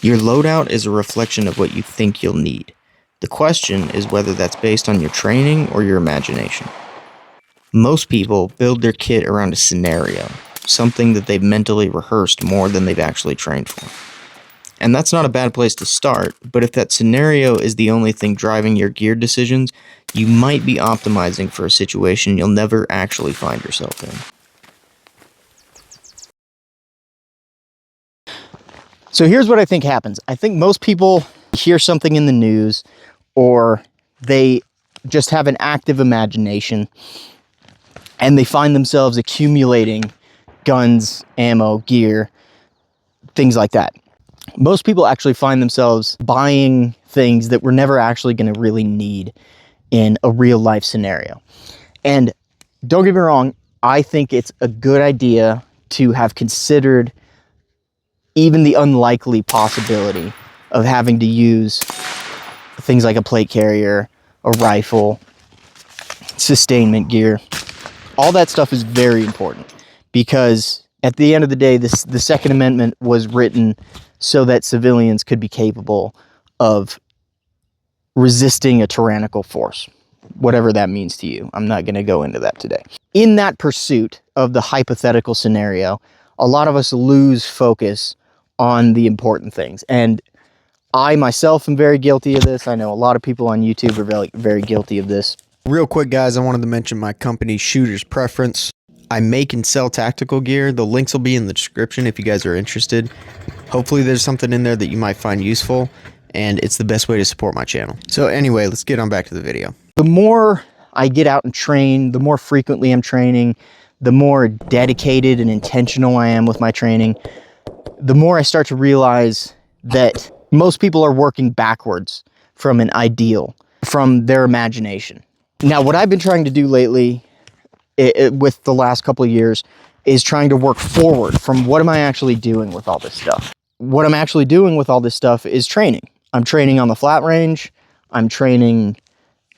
Your loadout is a reflection of what you think you'll need. The question is whether that's based on your training or your imagination. Most people build their kit around a scenario, something that they've mentally rehearsed more than they've actually trained for. And that's not a bad place to start, but if that scenario is the only thing driving your gear decisions, you might be optimizing for a situation you'll never actually find yourself in. So here's what I think happens. I think most people hear something in the news, or they just have an active imagination, and they find themselves accumulating guns, ammo, gear, things like that. Most people actually find themselves buying things that we're never actually going to really need in a real life scenario. And don't get me wrong, I think it's a good idea to have considered even the unlikely possibility of having to use things like a plate carrier, a rifle, sustainment gear. All that stuff is very important, because at the end of the day, the Second Amendment was written so that civilians could be capable of resisting a tyrannical force, whatever that means to you. I'm not going to go into that today. In that pursuit of the hypothetical scenario, a lot of us lose focus on the important things. And I myself am very guilty of this. I know a lot of people on YouTube are very, very guilty of this. Real quick, guys, I wanted to mention my company, Shooter's Preference. I make and sell tactical gear. The links will be in the description if you guys are interested. Hopefully there's something in there that you might find useful, and it's the best way to support my channel. So anyway, let's get on back to the video. The more I get out and train, the more frequently I'm training, the more dedicated and intentional I am with my training, the more I start to realize that most people are working backwards from an ideal, from their imagination. Now, what I've been trying to do lately, with the last couple of years, is trying to work forward from what am I actually doing with all this stuff. What I'm actually doing with all this stuff is training. I'm training on the flat range. I'm training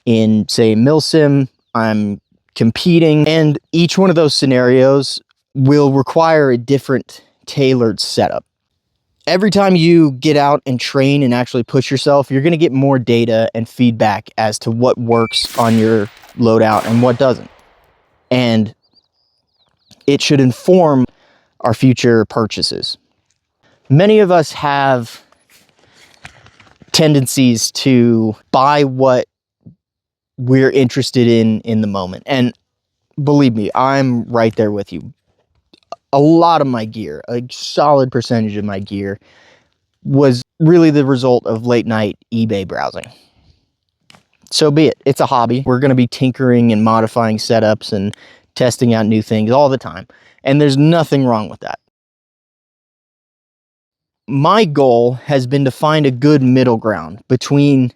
in, say, milsim. I'm competing. And each one of those scenarios will require a different tailored setup. Every time you get out and train and actually push yourself, you're going to get more data and feedback as to what works on your loadout and what doesn't. And it should inform our future purchases. Many of us have tendencies to buy what we're interested in the moment. And believe me, I'm right there with you. A lot of my gear, a solid percentage of my gear, was really the result of late night eBay browsing. So be it. It's a hobby. We're going to be tinkering and modifying setups and testing out new things all the time. And there's nothing wrong with that. My goal has been to find a good middle ground between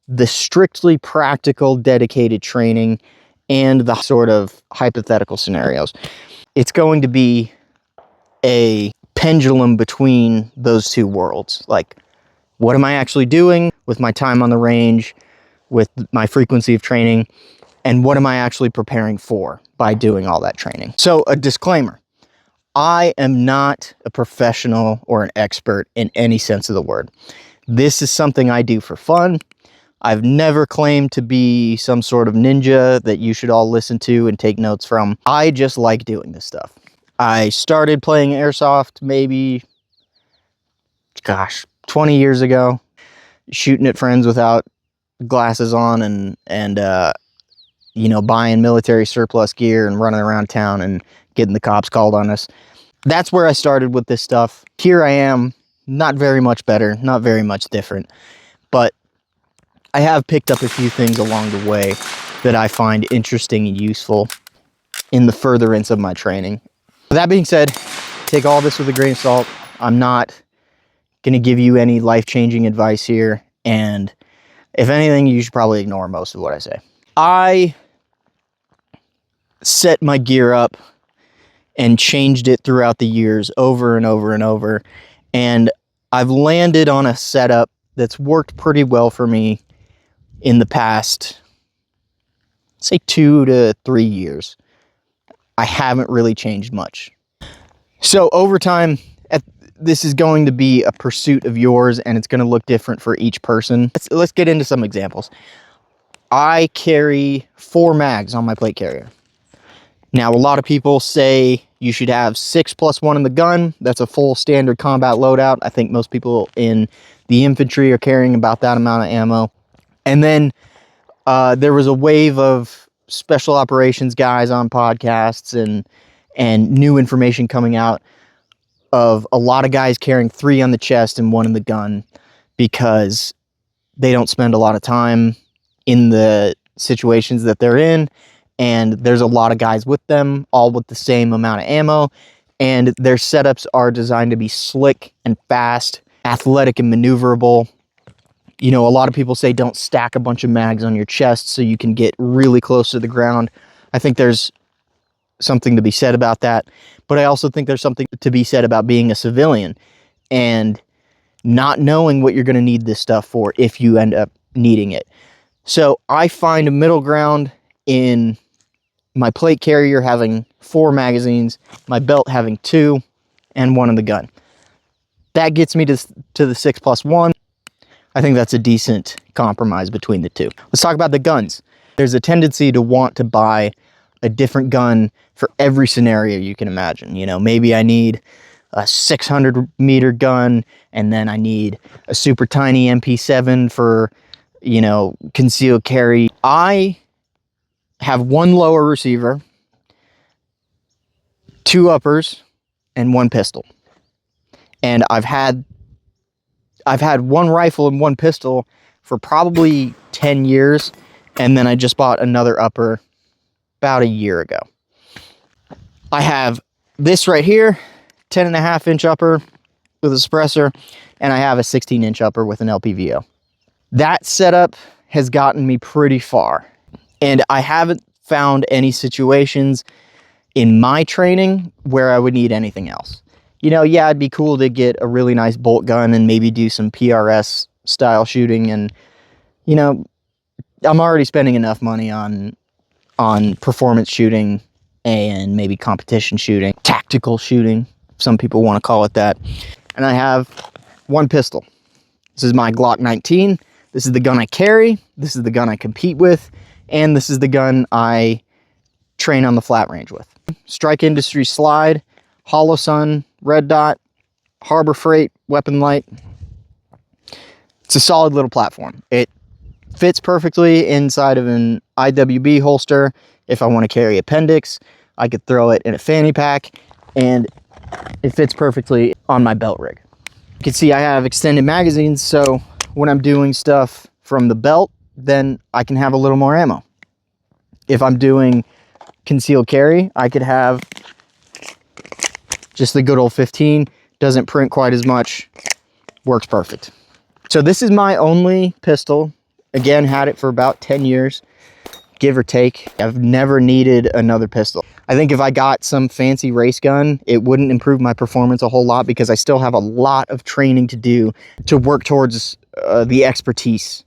the strictly practical, dedicated training and the sort of hypothetical scenarios. It's going to be a pendulum between those two worlds. Like, what am I actually doing with my time on the range, with my frequency of training, and what am I actually preparing for by doing all that training? So, a disclaimer. I am not a professional or an expert in any sense of the word. This is something I do for fun. I've never claimed to be some sort of ninja that you should all listen to and take notes from. I just like doing this stuff. I started playing airsoft maybe, 20 years ago, shooting at friends without glasses on and you know, buying military surplus gear and running around town and getting the cops called on us. That's where I started with this stuff. Here I am, not very much better, not very much different, but I have picked up a few things along the way that I find interesting and useful in the furtherance of my training. With that being said, take all this with a grain of salt. I'm not going to give you any life-changing advice here, and if anything, you should probably ignore most of what I say. I set my gear up and changed it throughout the years over and over and over, and I've landed on a setup that's worked pretty well for me in the past, say, 2 to 3 years. I haven't really changed much. So over time, this is going to be a pursuit of yours, and it's going to look different for each person. Let's get into some examples. I carry 4 mags on my plate carrier. Now, a lot of people say you should have 6 plus 1 in the gun. That's a full standard combat loadout. I think most people in the infantry are carrying about that amount of ammo. And then there was a wave of special operations guys on podcasts and new information coming out of a lot of guys carrying 3 on the chest and 1 in the gun because they don't spend a lot of time in the situations that they're in, and there's a lot of guys with them, all with the same amount of ammo, and their setups are designed to be slick and fast, athletic and maneuverable. You know, a lot of people say don't stack a bunch of mags on your chest so you can get really close to the ground. I think there's something to be said about that, but I also think there's something to be said about being a civilian and not knowing what you're going to need this stuff for if you end up needing it. So I find a middle ground in my plate carrier having 4 magazines, my belt having 2, and 1 in the gun. That gets me to the 6 plus 1. I think that's a decent compromise between the two. Let's talk about the guns. There's a tendency to want to buy a different gun for every scenario you can imagine. You know, maybe I need a 600 meter gun, and then I need a super tiny MP7 for, you know, concealed carry. I have 1 lower receiver, 2 uppers, and 1 pistol. And I've had 1 rifle and 1 pistol for probably 10 years, and then I just bought another upper about a year ago. I have this right here, 10.5-inch upper with a suppressor, and I have a 16-inch upper with an LPVO. That setup has gotten me pretty far, and I haven't found any situations in my training where I would need anything else. You know, yeah, it'd be cool to get a really nice bolt gun and maybe do some PRS style shooting, and, you know, I'm already spending enough money on performance shooting and maybe competition shooting, tactical shooting, some people want to call it that. And I have 1 pistol. This is my Glock 19. This is the gun I carry. This is the gun I compete with. And this is the gun I train on the flat range with. Strike Industries slide, Holosun, Red Dot, Harbor Freight, Weapon Light. It's a solid little platform. It fits perfectly inside of an IWB holster. If I want to carry appendix, I could throw it in a fanny pack, and it fits perfectly on my belt rig. You can see I have extended magazines, so when I'm doing stuff from the belt, then I can have a little more ammo. If I'm doing concealed carry, I could have just the good old 15. Doesn't print quite as much. Works perfect. So this is my only pistol. Again, had it for about 10 years, give or take. I've never needed another pistol. I think if I got some fancy race gun, it wouldn't improve my performance a whole lot because I still have a lot of training to do to work towards the expertise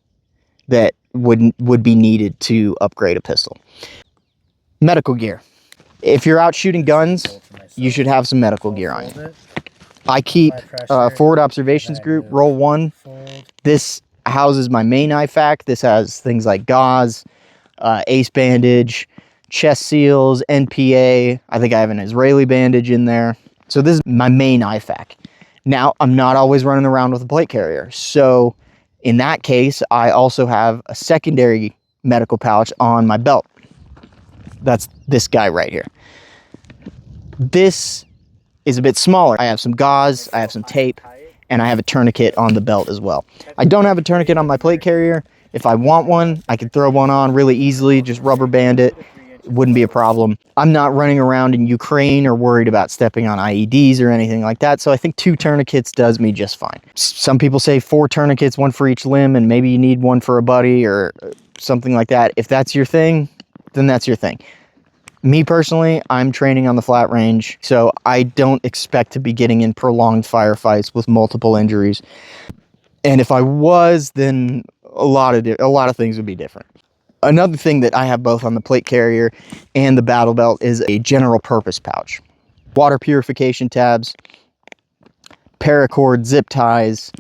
that would be needed to upgrade a pistol. Medical gear. If you're out shooting guns, you should have some medical gear on you. I keep Forward Observations Group Roll 1. This houses my main IFAK. This has things like gauze, ace bandage, chest seals, NPA. I think I have an Israeli bandage in there. So this is my main IFAK. Now, I'm not always running around with a plate carrier. So in that case, I also have a secondary medical pouch on my belt. That's this guy right here. This is a bit smaller. I have some gauze, I have some tape, and I have a tourniquet on the belt as well. I don't have a tourniquet on my plate carrier. If I want one, I can throw one on really easily, just rubber band it. It wouldn't be a problem. I'm not running around in Ukraine or worried about stepping on IEDs or anything like that, so I think 2 tourniquets does me just fine. Some people say 4 tourniquets, 1 for each limb, and maybe you need 1 for a buddy or something like that. If that's your thing, then that's your thing. Me personally, I'm training on the flat range, so I don't expect to be getting in prolonged firefights with multiple injuries. And if I was, then a lot of things would be different. Another thing that I have both on the plate carrier and the battle belt is a general purpose pouch. Water purification tabs, paracord, zip ties,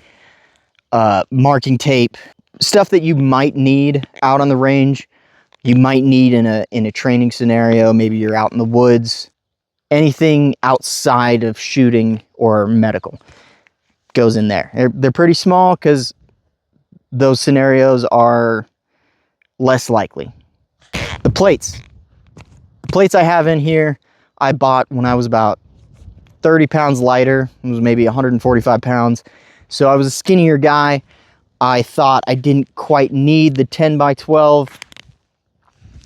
marking tape, stuff that you might need out on the range. You might need in a training scenario. Maybe you're out in the woods. Anything outside of shooting or medical goes in there. They're pretty small because those scenarios are less likely. The plates. The plates I have in here, I bought when I was about 30 pounds lighter. It was maybe 145 pounds. So I was a skinnier guy. I thought I didn't quite need the 10 by 12.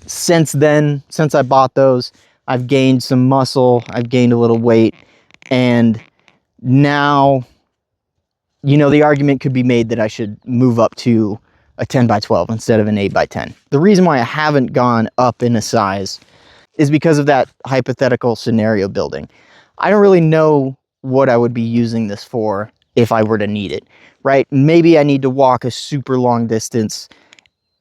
Since then, since I bought those, I've gained some muscle, I've gained a little weight, and now, you know, the argument could be made that I should move up to a 10 by 12 instead of an 8 by 10. The reason why I haven't gone up in a size is because of that hypothetical scenario building. I don't really know what I would be using this for if I were to need it, right? Maybe I need to walk a super long distance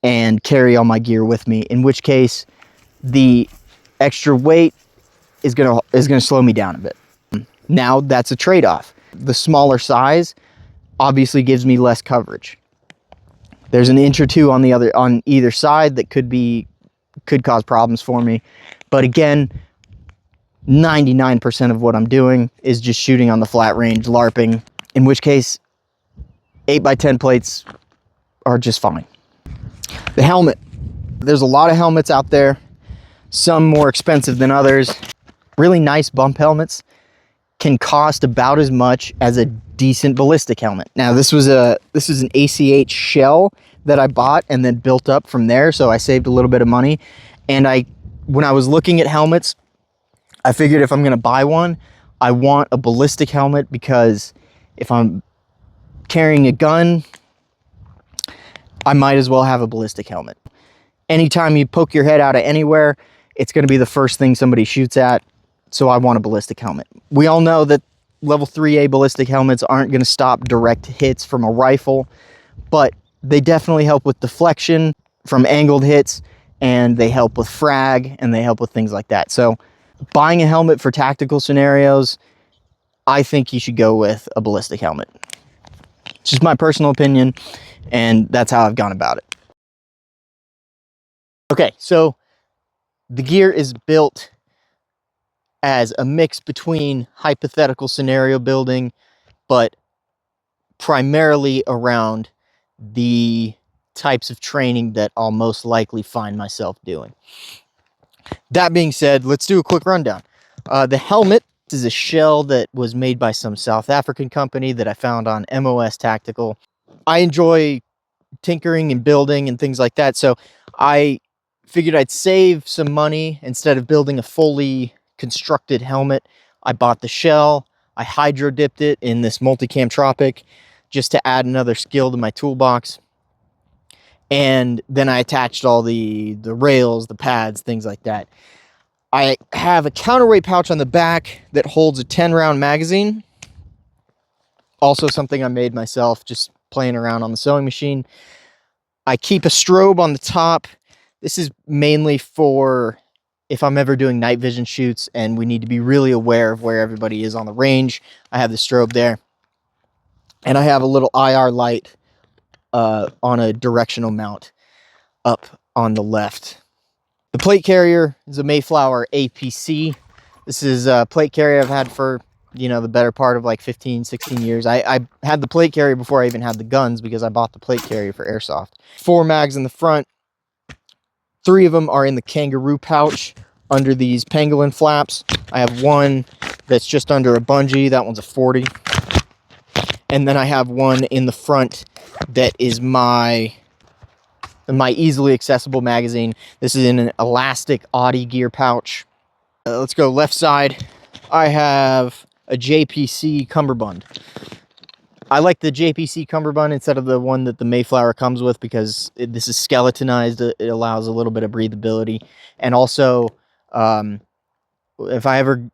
and carry all my gear with me, in which case the extra weight is gonna slow me down a bit. Now that's a trade-off. The smaller size obviously gives me less coverage. There's an inch or two on either side that could cause problems for me. But again, 99% of what I'm doing is just shooting on the flat range, LARPing, in which case 8 by 10 plates are just fine. The helmet. There's a lot of helmets out there, some more expensive than others. Really nice bump helmets can cost about as much as a decent ballistic helmet. Now this is an ACH shell that I bought and then built up from there, so I saved a little bit of money. And when I was looking at helmets, I figured if I'm gonna buy one, I want a ballistic helmet, because if I'm carrying a gun, I might as well have a ballistic helmet. Anytime you poke your head out of anywhere, it's gonna be the first thing somebody shoots at, so I want a ballistic helmet. We all know that level 3A ballistic helmets aren't gonna stop direct hits from a rifle, but they definitely help with deflection from angled hits, and they help with frag, and they help with things like that. So buying a helmet for tactical scenarios, I think you should go with a ballistic helmet. It's just my personal opinion, and that's how I've gone about it. Okay, so the gear is built as a mix between hypothetical scenario building, but primarily around the types of training that I'll most likely find myself doing. That being said, let's do a quick rundown. The helmet is a shell that was made by some South African company that I found on MOS Tactical. I enjoy tinkering and building and things like that, so I figured I'd save some money. Instead of building a fully constructed helmet, I bought the shell. I hydro dipped it in this Multicam Tropic just to add another skill to my toolbox. And then I attached all the rails, the pads, things like that. I have a counterweight pouch on the back that holds a 10-round magazine. Also something I made myself just playing around on the sewing machine. I keep a strobe on the top. This is mainly for if I'm ever doing night vision shoots and we need to be really aware of where everybody is on the range. I have the strobe there. And I have a little IR light on a directional mount up on the left. The plate carrier is a Mayflower APC. This is a plate carrier I've had for, you know, the better part of like 15, 16 years. I had the plate carrier before I even had the guns, because I bought the plate carrier for airsoft. 4 mags in the front. 3 of them are in the kangaroo pouch under these pangolin flaps. I have one that's just under a bungee. That one's a 40. And then I have one in the front that is my easily accessible magazine. This is in an elastic Audi gear pouch. Let's go left side. I have a JPC cummerbund. I like the JPC cummerbund instead of the one that the Mayflower comes with, because this is skeletonized. It allows a little bit of breathability. And also, if I ever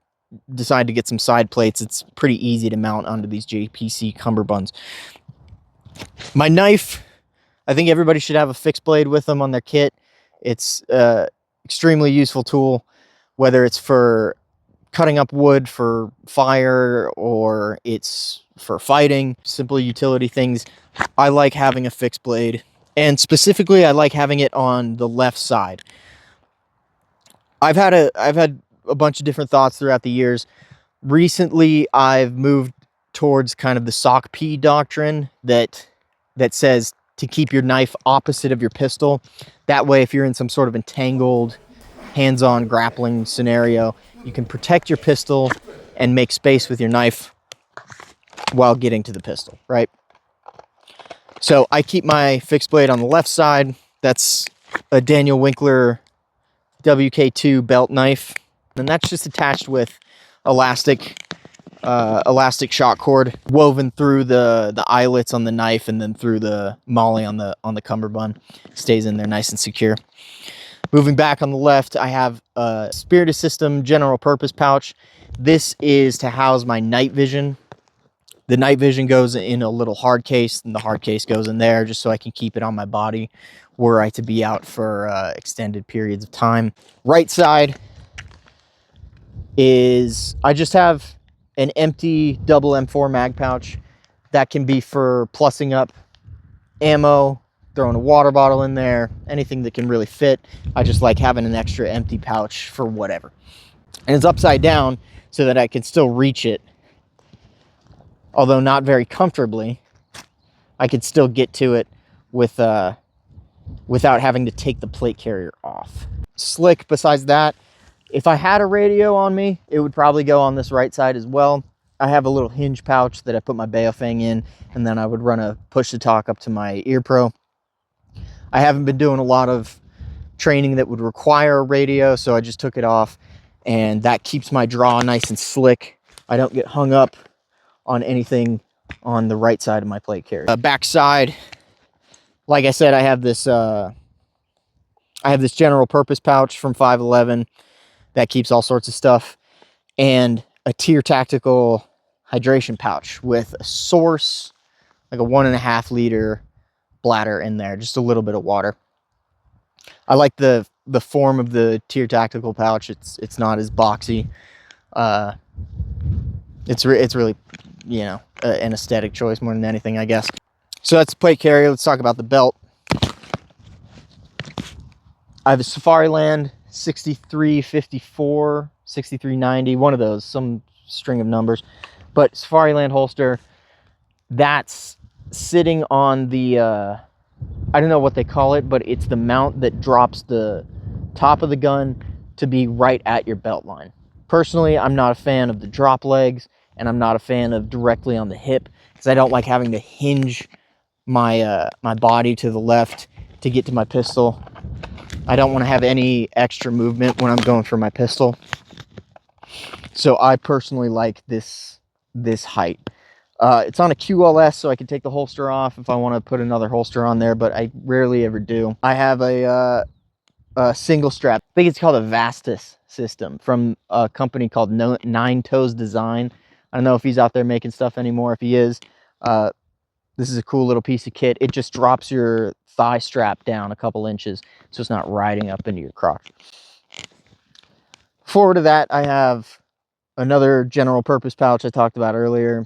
decide to get some side plates, it's pretty easy to mount onto these JPC cummerbunds. My knife, I think everybody should have a fixed blade with them on their kit. It's an extremely useful tool, whether it's for cutting up wood for fire or it's for fighting, simple utility things, I like having a fixed blade. And specifically, I like having it on the left side. I've had a bunch of different thoughts throughout the years. Recently, I've moved towards kind of the sock P doctrine that says to keep your knife opposite of your pistol. That way, if you're in some sort of entangled, hands-on grappling scenario, you can protect your pistol and make space with your knife while getting to the pistol, right? So I keep my fixed blade on the left side. That's a Daniel Winkler WK2 belt knife, and that's just attached with elastic shock cord woven through the eyelets on the knife and then through the molly on the cummerbund. Stays in there nice and secure. Moving back on the left, I have a Spiritus System general purpose pouch. This is to house my night vision. The night vision goes in a little hard case, and the hard case goes in there just so I can keep it on my body were I to be out for extended periods of time. Right side is, I just have an empty double M4 mag pouch that can be for plussing up ammo, throwing a water bottle in there, anything that can really fit. I just like having an extra empty pouch for whatever. And it's upside down so that I can still reach it. Although not very comfortably, I could still get to it with without having to take the plate carrier off. Slick besides that, if I had a radio on me, it would probably go on this right side as well. I have a little hinge pouch that I put my Baofeng in, and then I would run a push-to-talk up to my Ear Pro. I haven't been doing a lot of training that would require a radio, so I just took it off, and that keeps my draw nice and slick. I don't get hung up on anything on the right side of my plate carrier. Back side, like I said, I have this general purpose pouch from 511 that keeps all sorts of stuff, and a Tyr Tactical hydration pouch with a source, like a 1.5 liter bladder in there, just a little bit of water. I like the form of the Tyr Tactical pouch. It's not as boxy. It's really, you know, an aesthetic choice more than anything, I guess. So that's the plate carrier. Let's talk about the belt. I have a Safariland 6354, 6390, one of those, some string of numbers. But Safariland holster, that's sitting on the, I don't know what they call it, but it's the mount that drops the top of the gun to be right at your belt line. Personally, I'm not a fan of the drop legs, and I'm not a fan of directly on the hip, because I don't like having to hinge my my body to the left to get to my pistol. I don't want to have any extra movement when I'm going for my pistol. So I personally like this height. It's on a QLS, so I can take the holster off if I want to put another holster on there, but I rarely ever do. I have a single strap. I think it's called a Vastus system from a company called Nine Toes Design. I don't know if he's out there making stuff anymore. If he is, this is a cool little piece of kit. It just drops your thigh strap down a couple inches, so it's not riding up into your crotch. Forward of that, I have another general purpose pouch I talked about earlier.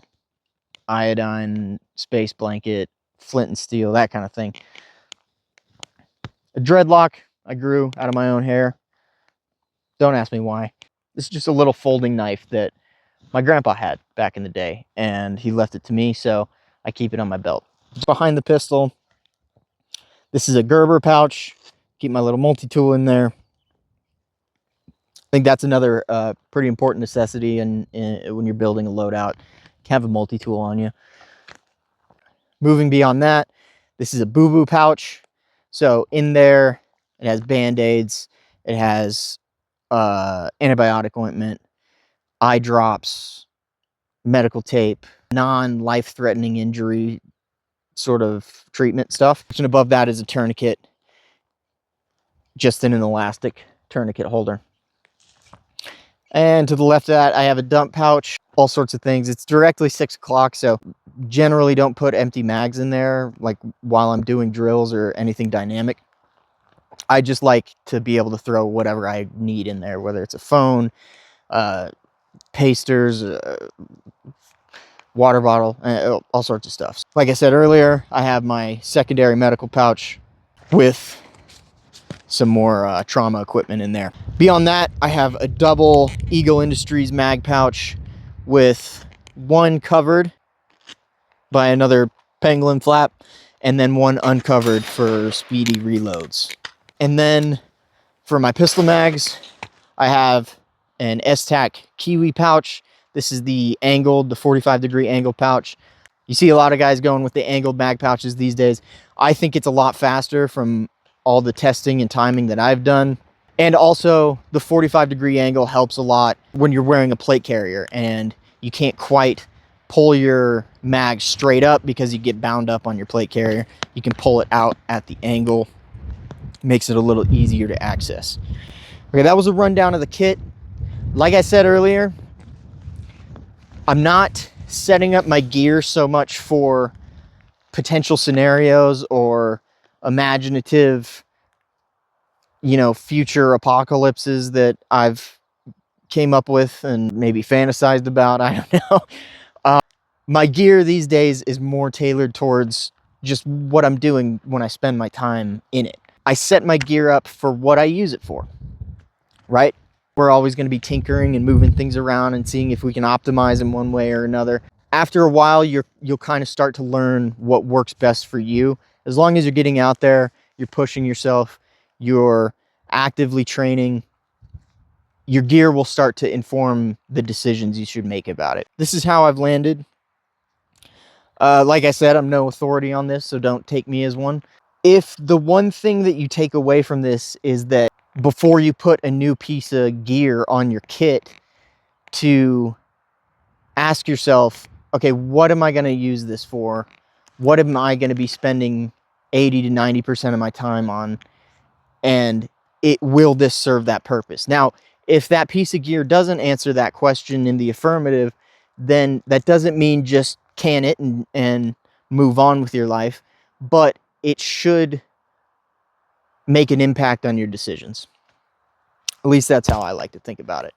Iodine, space blanket, flint and steel, that kind of thing. A dreadlock I grew out of my own hair. Don't ask me why. This is just a little folding knife that my grandpa had back in the day, and he left it to me, so I keep it on my belt. Behind the pistol, this is a Gerber pouch. Keep my little multi-tool in there. I think that's another pretty important necessity when you're building a loadout. Have a multi-tool on you. Moving beyond that, this is a boo-boo pouch. So in there, it has Band-Aids, it has antibiotic ointment, eye drops, medical tape, non-life-threatening injury sort of treatment stuff. And above that is a tourniquet, just in an elastic tourniquet holder. And to the left of that, I have a dump pouch, all sorts of things. It's directly 6 o'clock, so generally don't put empty mags in there, like while I'm doing drills or anything dynamic. I just like to be able to throw whatever I need in there, whether it's a phone, pasters, water bottle, all sorts of stuff. Like I said earlier, I have my secondary medical pouch with some more trauma equipment in there. Beyond that, I have a double Eagle Industries mag pouch with one covered by another Pangolin flap and then one uncovered for speedy reloads. And then for my pistol mags, I have an S-Tac Kiwi pouch. This is the 45-degree angle pouch. You see a lot of guys going with the angled mag pouches these days. I think it's a lot faster from all the testing and timing that I've done. And also the 45-degree angle helps a lot when you're wearing a plate carrier and you can't quite pull your mag straight up because you get bound up on your plate carrier. You can pull it out at the angle. Makes it a little easier to access. Okay, that was a rundown of the kit. Like I said earlier, I'm not setting up my gear so much for potential scenarios or imaginative, future apocalypses that I've came up with and maybe fantasized about. I don't know. My gear these days is more tailored towards just what I'm doing when I spend my time in it. I set my gear up for what I use it for, right? We're always going to be tinkering and moving things around and seeing if we can optimize in one way or another. After a while, you'll kind of start to learn what works best for you. As long as you're getting out there, you're pushing yourself, you're actively training, your gear will start to inform the decisions you should make about it. This is how I've landed. Like I said, I'm no authority on this, so don't take me as one. If the one thing that you take away from this is that before you put a new piece of gear on your kit, to ask yourself, okay, what am I going to use this for? What am I going to be spending 80 to 90% of my time on? And will this serve that purpose? Now, if that piece of gear doesn't answer that question in the affirmative, then that doesn't mean just can it and move on with your life, but it should make an impact on your decisions. At least that's how I like to think about it.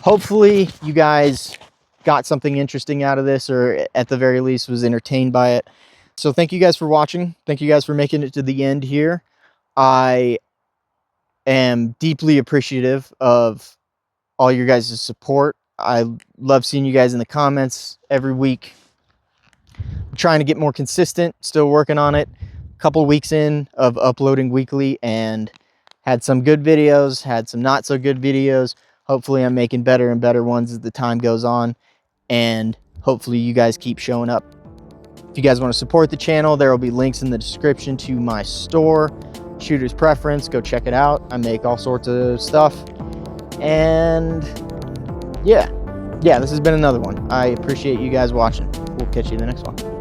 Hopefully you guys got something interesting out of this, or at the very least was entertained by it. So thank you guys for watching. Thank you guys for making it to the end here. I am deeply appreciative of all your guys' support. I love seeing you guys in the comments every week. I'm trying to get more consistent, still working on it. A couple weeks in of uploading weekly, and had some good videos, had some not so good videos. Hopefully I'm making better and better ones as the time goes on, and hopefully you guys keep showing up. If you guys want to support the channel, there will be links in the description to my store, Shooter's Preference. Go check it out. I make all sorts of stuff. And yeah, this has been another one. I appreciate you guys watching. We'll catch you in the next one.